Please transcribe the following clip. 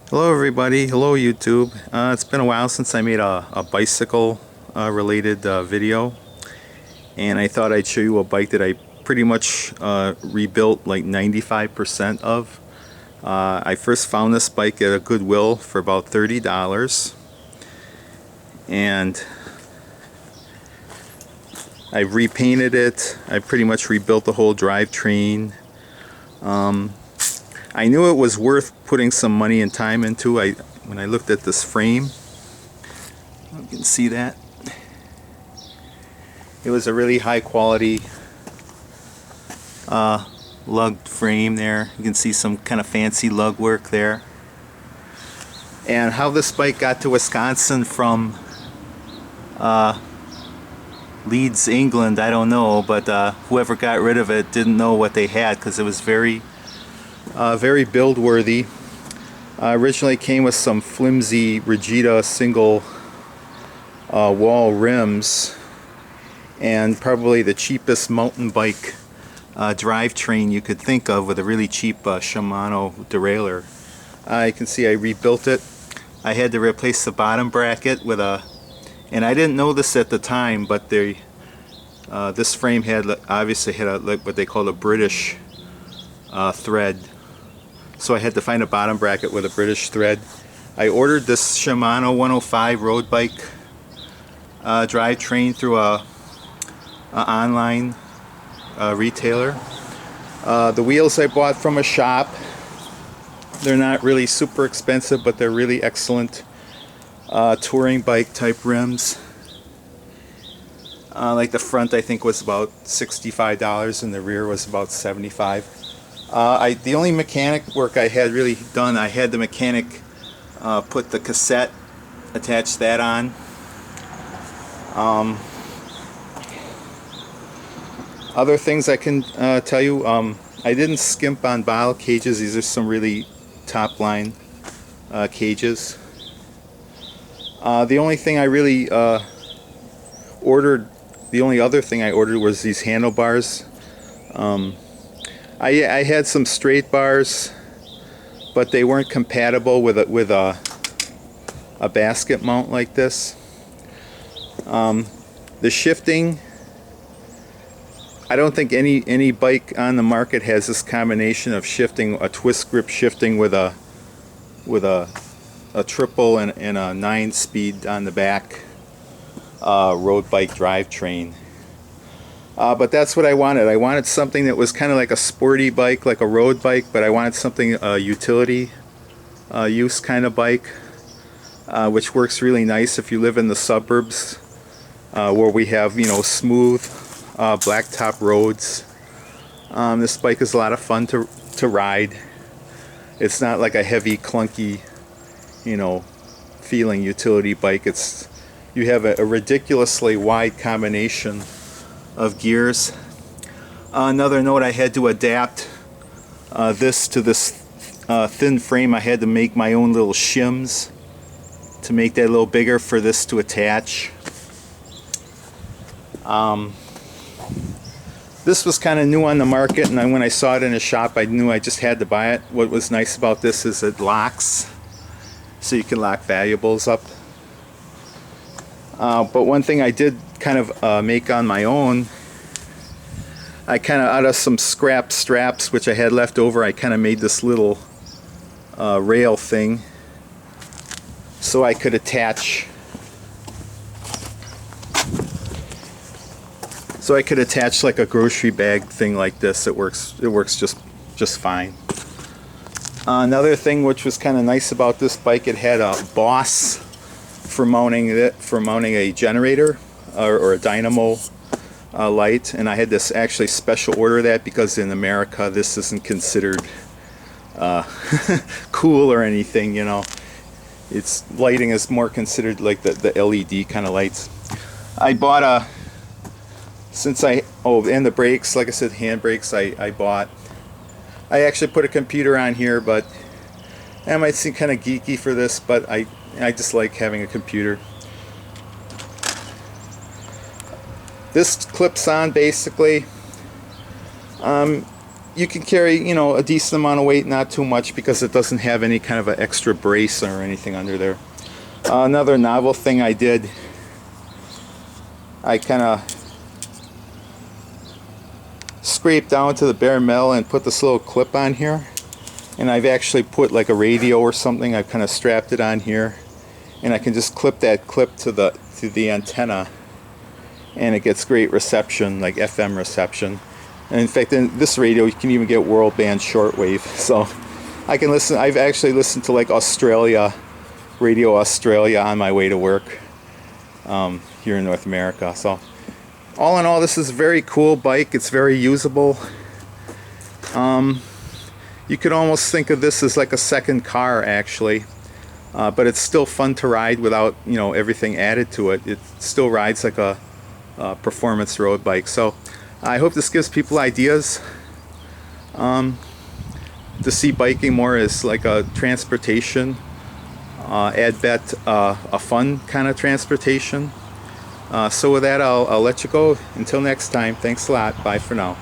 Hello everybody, hello YouTube. It's been a while since I made a bicycle related video, and I thought I'd show you a bike that I pretty much rebuilt like 95% of. I first found this bike at a Goodwill for about $30, and I repainted it. I pretty much rebuilt the whole drivetrain. I knew it was worth putting some money and time into. When I looked at this frame, you can see that it was a really high quality lugged frame there. You can see some kind of fancy lug work there. And how this bike got to Wisconsin from Leeds, England, I don't know, but whoever got rid of it didn't know what they had, because it was very build worthy. Originally came with some flimsy Regita single wall rims, and probably the cheapest mountain bike drivetrain you could think of, with a really cheap Shimano derailleur. You can see I rebuilt it. I had to replace the bottom bracket with and I didn't know this at the time, but this frame obviously had what they call a British thread. So I had to find a bottom bracket with a British thread. I ordered this Shimano 105 road bike drivetrain through a online retailer. The wheels I bought from a shop. They're not really super expensive, but they're really excellent touring bike type rims. Like the front I think was about $65 and the rear was about $75. The only mechanic work I had really done, I had the mechanic put the cassette, attach that on. Other things I can tell you, I didn't skimp on bottle cages. These are some really top line cages. The only thing I really ordered, the only other thing I ordered was these handlebars. I had some straight bars, but they weren't compatible with a basket mount like this. The shifting, I don't think any bike on the market has this combination of shifting, a twist grip shifting with a triple and a 9-speed on the back road bike drivetrain. But that's what I wanted. I wanted something that was kind of like a sporty bike, like a road bike, but I wanted something utility use kind of bike, which works really nice if you live in the suburbs, where we have, smooth blacktop roads. This bike is a lot of fun to ride. It's not like a heavy, clunky, feeling utility bike. You have a ridiculously wide combination of gears. Another note, I had to adapt this to this thin frame. I had to make my own little shims to make that a little bigger for this to attach. This was kind of new on the market, and when I saw it in a shop, I knew I just had to buy it. What was nice about this is it locks, so you can lock valuables up. But one thing I did kind of make on my own, I kind of, out of some scrap straps which I had left over, I kind of made this little rail thing so I could attach like a grocery bag thing like this. It works just fine. Another thing which was kind of nice about this bike, it had a boss for mounting a generator or a dynamo light, and I had to actually special order that because in America this isn't considered cool or anything. Its lighting is more considered like the LED kind of lights. I bought and the brakes, like I said, hand brakes I bought. I actually put a computer on here, but I might seem kind of geeky for this, but I just like having a computer. This clips on basically. you can carry, you know, a decent amount of weight, not too much, because it doesn't have any kind of an extra brace or anything under there. Another novel thing I did, I kind of scraped down to the bare metal and put this little clip on here, and I've actually put like a radio or something. I've kind of strapped it on here, and I can just clip that clip to the antenna, and it gets great reception, like FM reception. And in fact, in this radio you can even get world band shortwave, so I can listen. I've actually listened to like Radio Australia on my way to work here in North America. So all in all, this is a very cool bike. It's very usable. You could almost think of this as like a second car, actually, but it's still fun to ride without, you know, everything added to it. It still rides like a performance road bike. So I hope this gives people ideas to see biking more as like a transportation, a fun kind of transportation. So with that, I'll let you go. Until next time, thanks a lot. Bye for now.